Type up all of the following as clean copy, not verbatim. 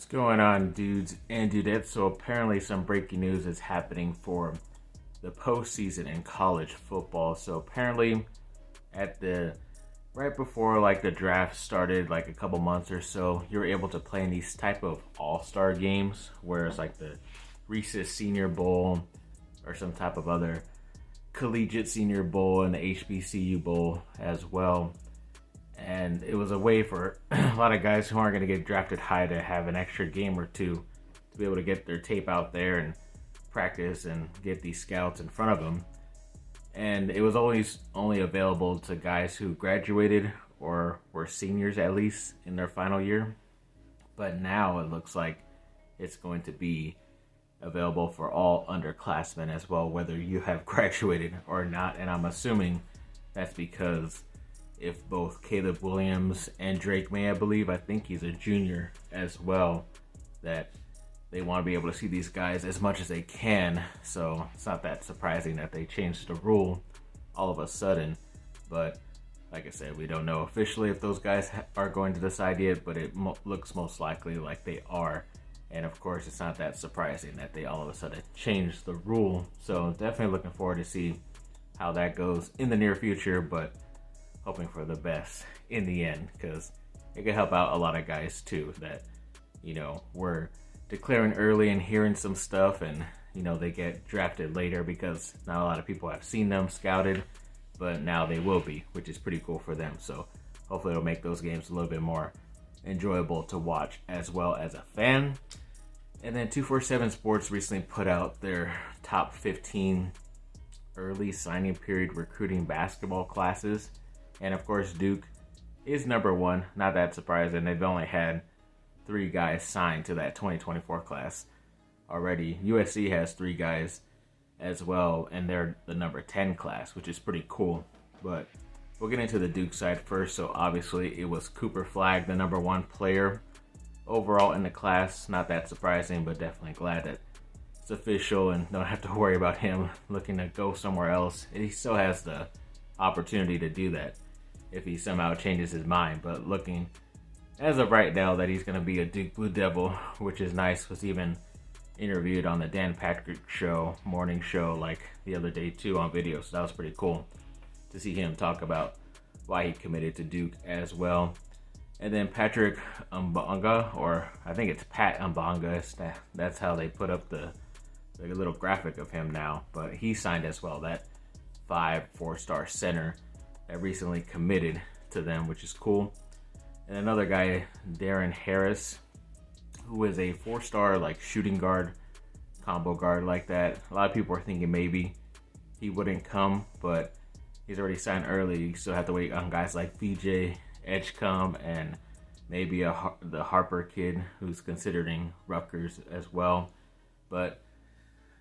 Going on, dudes and dudettes? So apparently some breaking news is happening for the postseason in college football. So apparently at the right before the draft started, like a couple months or so, you're able to play in these type of all-star games where it's like the Reese's Senior Bowl or some type of other collegiate senior bowl and the HBCU bowl as well. And it was a way for a lot of guys who aren't going to get drafted high to have an extra game or two to be able to get their tape out there and practice and get these scouts in front of them. And it was always only available to guys who graduated or were seniors at least in their final year. But now it looks like it's going to be available for all underclassmen as well, whether you have graduated or not. And I'm assuming that's because if both Caleb Williams and Drake May, I think he's a junior as well, that they want to be able to see these guys as much as they can. So it's not that surprising that they changed the rule all of a sudden. But like I said, we don't know officially if those guys are going to decide yet, but it looks most likely like they are. And of course, it's not that surprising that they all of a sudden changed the rule. So definitely looking forward to see how that goes in the near future, but hoping for the best in the end, because it could help out a lot of guys too that, were declaring early and hearing some stuff and, they get drafted later because not a lot of people have seen them scouted, but now they will be, which is pretty cool for them. So hopefully it'll make those games a little bit more enjoyable to watch as well as a fan. And then 247 Sports recently put out their top 15 early signing period recruiting basketball classes. And of course, Duke is number one. Not that surprising. They've only had 3 guys signed to that 2024 class already. USC has 3 guys as well, and they're the number 10 class, which is pretty cool. But we'll get into the Duke side first. So obviously, it was Cooper Flagg, the number 1 player overall in the class. Not that surprising, but definitely glad that it's official and don't have to worry about him looking to go somewhere else. And he still has the opportunity to do that if he somehow changes his mind. But looking as of right now that he's going to be a Duke Blue Devil, which is nice. Was even interviewed on the Dan Patrick show, morning show, like the other day too on video. So that was pretty cool to see him talk about why he committed to Duke as well. And then Patrick Mbanga, or I think it's Pat Mbanga, that's how they put up the little graphic of him now. But he signed as well, that 4-star center that recently committed to them, which is cool. And another guy, Darren Harris, who is a 4-star shooting guard, combo guard like that. A lot of people are thinking maybe he wouldn't come, but he's already signed early. You still have to wait on guys like VJ Edgecombe and maybe the Harper kid who's considering Rutgers as well. But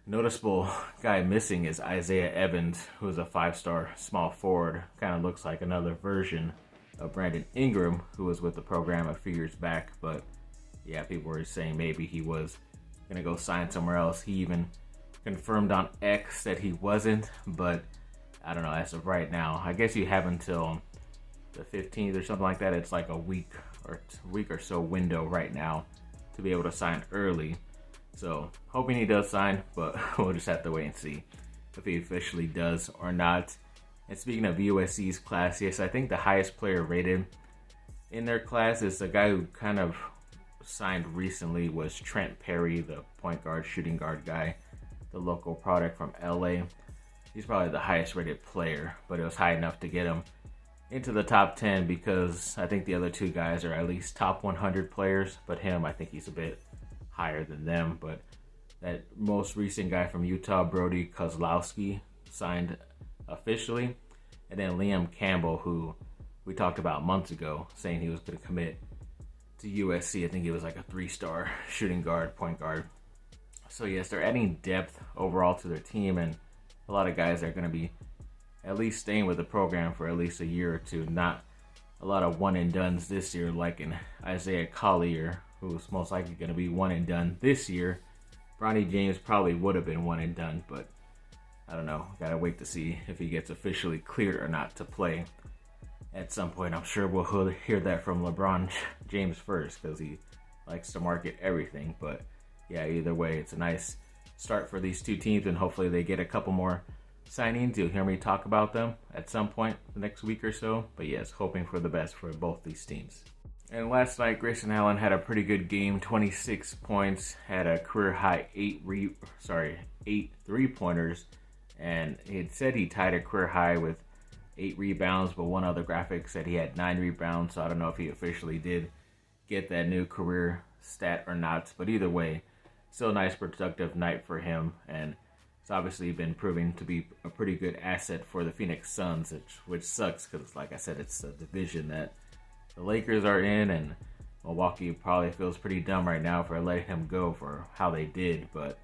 noticeable guy missing is Isaiah Evans, who's a 5-star small forward. Kind of looks like another version of Brandon Ingram, who was with the program a few years back. But yeah, people were saying maybe he was going to go sign somewhere else. He even confirmed on X that he wasn't, but I don't know, as of right now. I guess you have until the 15th or something like that. It's like a week or so window right now to be able to sign early. So hoping he does sign, but we'll just have to wait and see if he officially does or not. And speaking of USC's class, yes, I think the highest player rated in their class is the guy who kind of signed recently was Trent Perry, the point guard, shooting guard guy, the local product from LA. He's probably the highest rated player, but it was high enough to get him into the top 10 because I think the other 2 guys are at least top 100 players, but him, I think he's a bit higher than them. But that most recent guy from Utah, Brody Kozlowski, signed officially. And then Liam Campbell, who we talked about months ago, saying he was going to commit to USC. I think he was like a 3-star shooting guard, point guard. So yes, they're adding depth overall to their team, and a lot of guys are going to be at least staying with the program for at least a year or two. Not a lot of one-and-dones this year, like in Isaiah Collier, who's most likely going to be one and done this year. Bronny James probably would have been one and done, but I don't know. Gotta wait to see if he gets officially cleared or not to play at some point. I'm sure we'll hear that from LeBron James first, because he likes to market everything. But yeah, either way, it's a nice start for these two teams, and hopefully they get a couple more signings. You'll hear me talk about them at some point the next week or so. But yes, hoping for the best for both these teams. And last night, Grayson Allen had a pretty good game, 26 points, had a career high 8 3-pointers, and he had said he tied a career high with 8 rebounds, but one other graphic said he had 9 rebounds, so I don't know if he officially did get that new career stat or not. But either way, still a nice productive night for him, and it's obviously been proving to be a pretty good asset for the Phoenix Suns, which sucks because, like I said, it's a division that the Lakers are in, and Milwaukee probably feels pretty dumb right now for letting him go for how they did. But,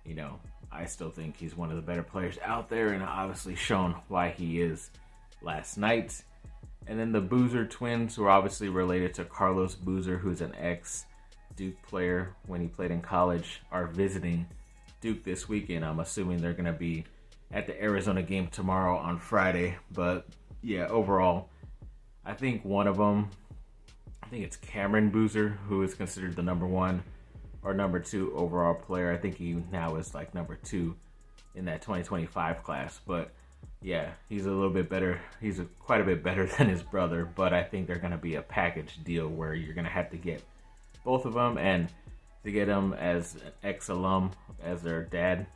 you know, I still think he's one of the better players out there, and obviously shown why he is last night. And then the Boozer twins, who are obviously related to Carlos Boozer, who's an ex-Duke player when he played in college, are visiting Duke this weekend. I'm assuming they're going to be at the Arizona game tomorrow on Friday. But, yeah, overall, I think one of them, I think it's Cameron Boozer, who is considered the number 1 or number 2 overall player. I think he now is like number 2 in that 2025 class. But yeah, he's a little bit better. He's quite a bit better than his brother. But I think they're going to be a package deal where you're going to have to get both of them. And to get them as an ex-alum as their dad,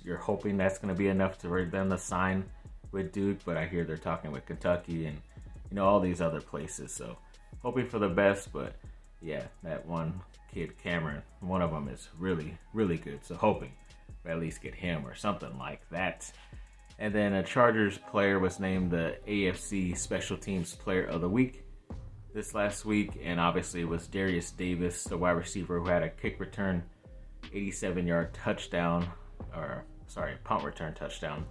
you're hoping that's going to be enough for them to sign with Duke. But I hear they're talking with Kentucky and, you know, all these other places. So hoping for the best. But yeah, that one kid, Cameron, one of them is really, really good. So hoping we at least get him or something like that. And then a Chargers player was named the AFC Special Teams Player of the Week this last week. And obviously it was Darius Davis, the wide receiver, who had a kick return, 87-yard touchdown, punt return touchdown.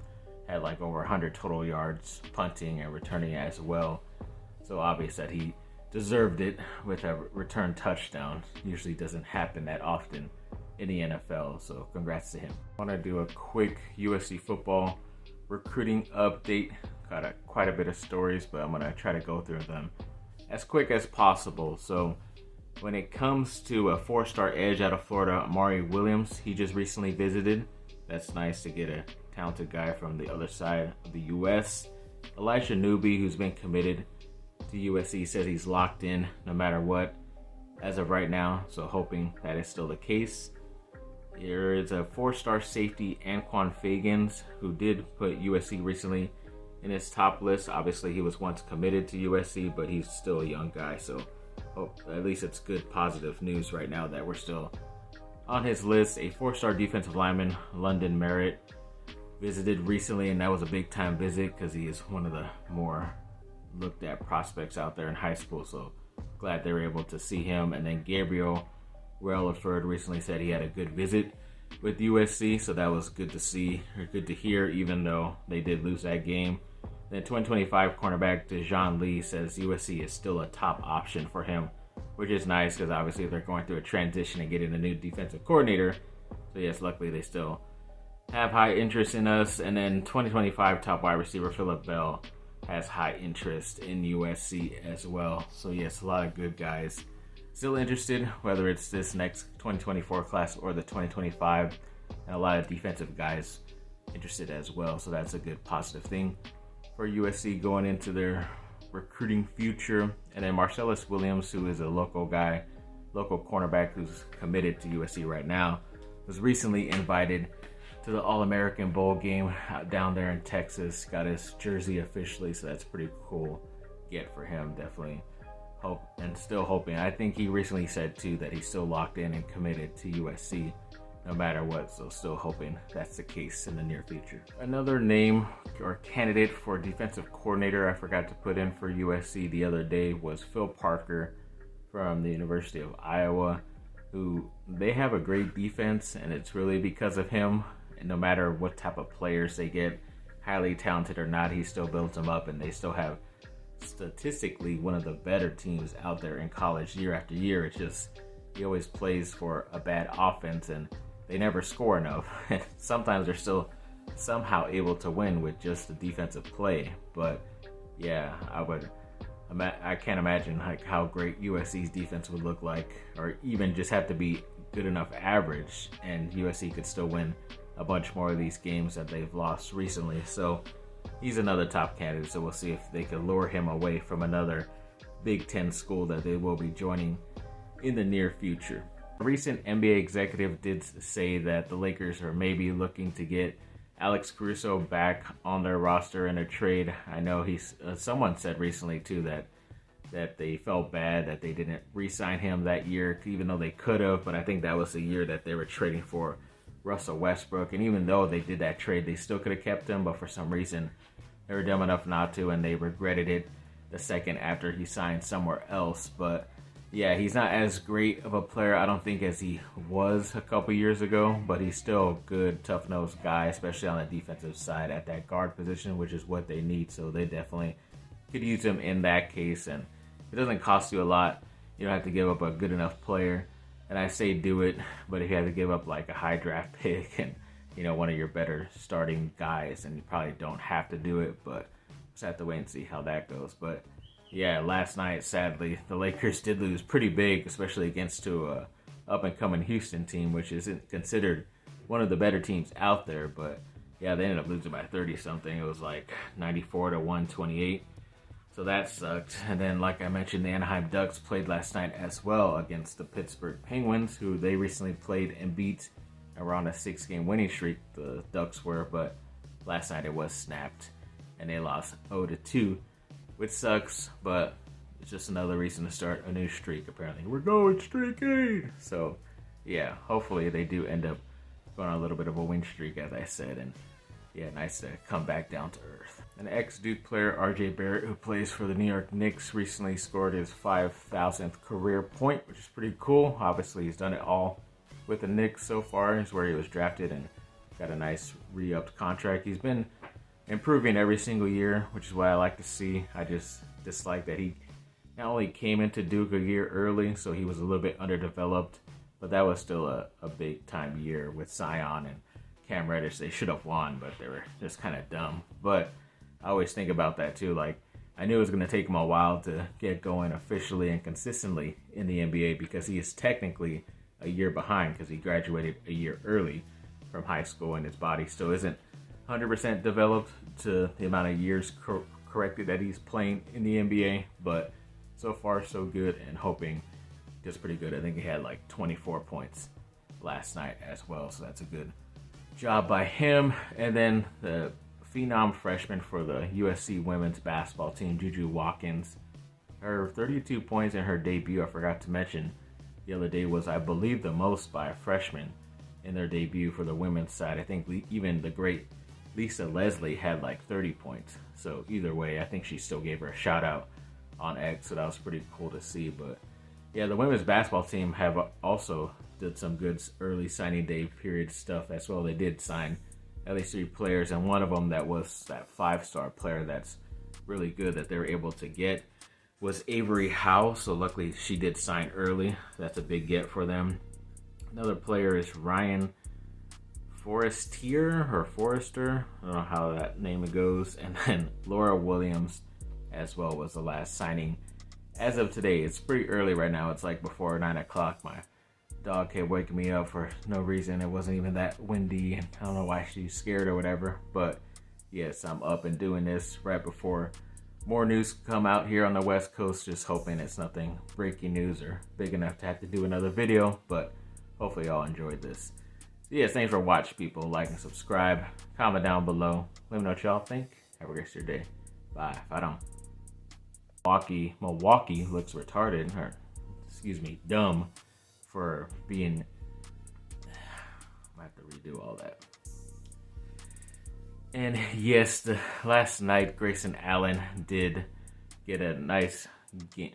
Had like over 100 total yards punting and returning as well. So obvious that he deserved it with a return touchdown. Usually doesn't happen that often in the NFL, so congrats to him. I want to do a quick USC football recruiting update. Got quite a bit of stories, but I'm going to try to go through them as quick as possible. So when it comes to a 4-star edge out of Florida, Amari Williams, he just recently visited. That's nice to get a talented guy from the other side of the U.S. Elijah Newby, who's been committed to USC, says he's locked in no matter what as of right now, so hoping that is still the case. There is a 4-star safety, Anquan Fagans, who did put USC recently in his top list. Obviously, he was once committed to USC, but he's still a young guy, so at least it's good positive news right now that we're still on his list. A 4-star defensive lineman, London Merritt, visited recently, and that was a big time visit because he is one of the more looked at prospects out there in high school, so glad they were able to see him. And then Gabriel Relaford recently said he had a good visit with USC, so that was good to see, or good to hear, even though they did lose that game. Then 2025 cornerback Dejon Lee says USC is still a top option for him, which is nice because obviously they're going through a transition and getting a new defensive coordinator. So yes, luckily they still have high interest in us. And then 2025 top wide receiver Phillip Bell has high interest in USC as well. So yes, a lot of good guys still interested, whether it's this next 2024 class or the 2025, and a lot of defensive guys interested as well. So that's a good positive thing for USC going into their recruiting future. And then Marcellus Williams, who is a local guy, local cornerback who's committed to USC right now, was recently invited to the All-American Bowl game down there in Texas. Got his jersey officially, so that's pretty cool get for him. Definitely hope and still hoping. I think he recently said too that he's still locked in and committed to USC no matter what, so still hoping that's the case in the near future. Another name or candidate for defensive coordinator I forgot to put in for USC the other day was Phil Parker from the University of Iowa, who they have a great defense, and it's really because of him. And no matter what type of players they get, highly talented or not, he still builds them up, and they still have statistically one of the better teams out there in college year after year. It's just he always plays for a bad offense and they never score enough. And sometimes they're still somehow able to win with just the defensive play. But yeah, I would I can't imagine like how great USC's defense would look like, or even just have to be good enough average, and USC could still win a bunch more of these games that they've lost recently. So he's another top candidate. So we'll see if they can lure him away from another Big Ten school that they will be joining in the near future. A recent NBA executive did say that the Lakers are maybe looking to get Alex Caruso back on their roster in a trade. I know someone said recently too that they felt bad that they didn't re-sign him that year, even though they could have. But I think that was the year that they were trading for Russell Westbrook, and even though they did that trade, they still could have kept him, but for some reason they were dumb enough not to, and they regretted it the second after he signed somewhere else. But yeah, he's not as great of a player, I don't think, as he was a couple years ago, but he's still a good, tough-nosed guy, especially on the defensive side at that guard position, which is what they need. So they definitely could use him in that case, and it doesn't cost you a lot. You don't have to give up a good enough player, and I say do it, but if you have to give up like a high draft pick and, you know, one of your better starting guys, and you probably don't have to do it, but just have to wait and see how that goes. But yeah, last night, sadly, the Lakers did lose pretty big, especially against a up-and-coming Houston team, which isn't considered one of the better teams out there. But yeah, they ended up losing by 30-something. It was like 94-128. So that sucked. And then, like I mentioned, the Anaheim Ducks played last night as well against the Pittsburgh Penguins, who they recently played and beat around a 6-game winning streak, the Ducks were. But last night it was snapped, and they lost 0-2. Which sucks, but it's just another reason to start a new streak, apparently. We're going streaking! So, yeah, hopefully they do end up going on a little bit of a win streak, as I said. And, yeah, nice to come back down to earth. An ex-Duke player, RJ Barrett, who plays for the New York Knicks, recently scored his 5,000th career point, which is pretty cool. Obviously, he's done it all with the Knicks so far. It's where he was drafted and got a nice re-upped contract. He's been improving every single year, which is what I like to see. I just dislike that he not only came into Duke a year early, so he was a little bit underdeveloped, but that was still a big time year with Zion and Cam Reddish. They should have won, but they were just kind of dumb. But I always think about that too. Like, I knew it was going to take him a while to get going officially and consistently in the NBA, because he is technically a year behind because he graduated a year early from high school, and his body still isn't 100% developed to the amount of years corrected that he's playing in the NBA, but so far so good, and hoping just pretty good. I think he had like 24 points last night as well, so that's a good job by him. And then the phenom freshman for the USC women's basketball team, Juju Watkins, her 32 points in her debut, I forgot to mention the other day, was, I believe, the most by a freshman in their debut for the women's side. I think even the great Lisa Leslie had like 30 points. So either way, I think she still gave her a shout out on X, so that was pretty cool to see. But yeah, the women's basketball team have also did some good early signing day period stuff as well. They did sign at least 3 players, and one of them that was that 5-star player that's really good that they were able to get was Avery Howe. So luckily she did sign early. That's a big get for them. Another player is Ryan Forestier. I don't know how that name goes. And then Laura Williams as well was the last signing as of today. It's pretty early right now. It's like before 9 o'clock. My dog kept waking me up for no reason. It wasn't even that windy, and I don't know why she's scared or whatever. But yes, I'm up and doing this right before more news come out here on the West Coast. Just hoping it's nothing breaking news or big enough to have to do another video. But hopefully y'all enjoyed this. Yes, thanks for watching, people. Like and subscribe. Comment down below. Let me know what y'all think. Have a great day. Bye. If I don't. Milwaukee looks retarded, or excuse me, dumb, for being. I have to redo all that. And yes, last night Grayson Allen did get a nice game.